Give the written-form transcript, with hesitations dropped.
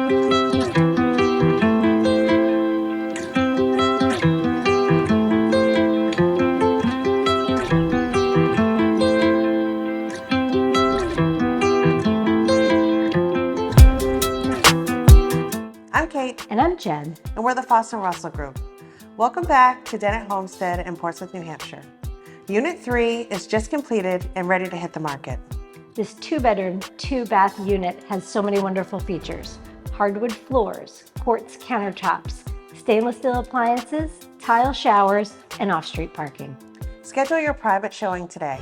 I'm Kate. And I'm Jen. And we're the Foster Russell Group. Welcome back to Dennett Homestead in Portsmouth, New Hampshire. Unit 3 is just completed and ready to hit the market. This 2-bedroom, 2-bath unit has so many wonderful features. Hardwood floors, quartz countertops, stainless steel appliances, tile showers, and off-street parking. Schedule your private showing today.